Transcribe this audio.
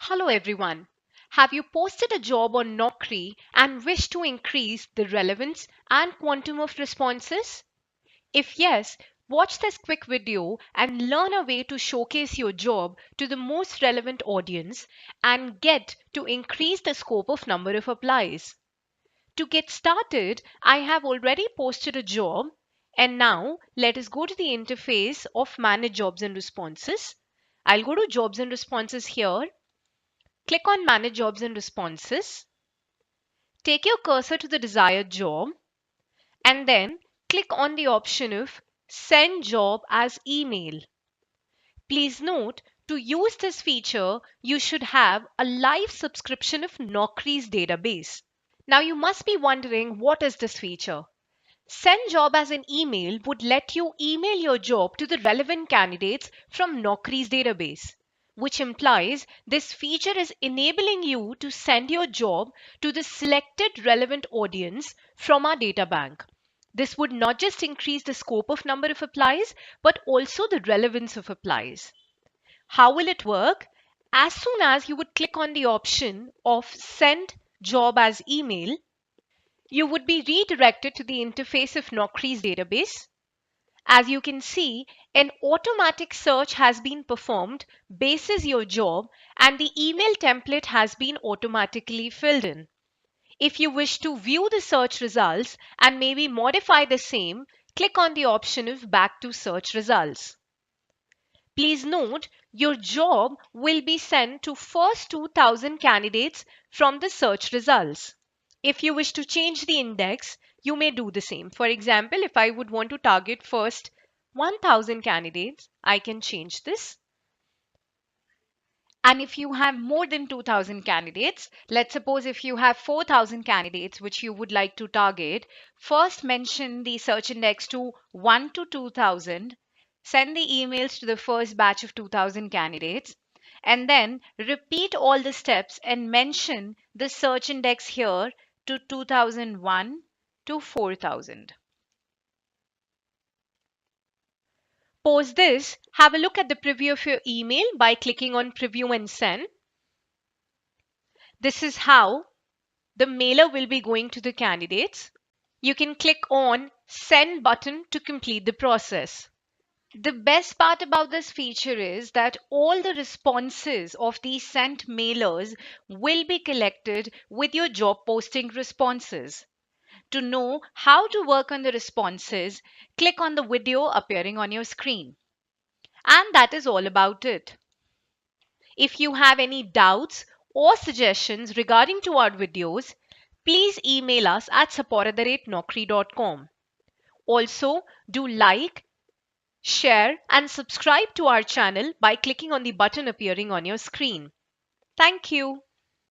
Hello everyone. Have you posted a job on Naukri and wish to increase the relevance and quantum of responses? If yes, watch this quick video and learn a way to showcase your job to the most relevant audience and get to increase the scope of number of applies. To get started, I have already posted a job, and now let us go to the interface of Manage Jobs and Responses. I'll go to Jobs and Responses here. Click on Manage Jobs and Responses. Take your cursor to the desired job and then click on the option of Send Job as Email. Please note, to use this feature, you should have a live subscription of Naukri's database. Now you must be wondering, what is this feature? Send Job as an email would let you email your job to the relevant candidates from Naukri's database, which implies this feature is enabling you to send your job to the selected relevant audience from our data bank. This would not just increase the scope of number of applies, but also the relevance of applies. How will it work? As soon as you would click on the option of Send Job as Email, you would be redirected to the interface of Naukri's database. As you can see, an automatic search has been performed basis your job and the email template has been automatically filled in. If you wish to view the search results and maybe modify the same, click on the option of Back to Search Results. Please note, your job will be sent to first 2000 candidates from the search results. If you wish to change the index, you may do the same. For example, if I would want to target first 1000 candidates, I can change this. And if you have more than 2000 candidates, let's suppose if you have 4000 candidates which you would like to target, first mention the search index to 1 to 2000, send the emails to the first batch of 2000 candidates, and then repeat all the steps and mention the search index here to 2001 to 4000. Post this, have a look at the preview of your email by clicking on Preview and Send. This is how the mailer will be going to the candidates. You can click on Send button to complete the process. The best part about this feature is that all the responses of these sent mailers will be collected with your job posting responses. To know how to work on the responses, click on the video appearing on your screen. And that is all about it. If you have any doubts or suggestions regarding to our videos, please email us at support@naukri.com. Also, do like, share and subscribe to our channel by clicking on the button appearing on your screen. Thank you.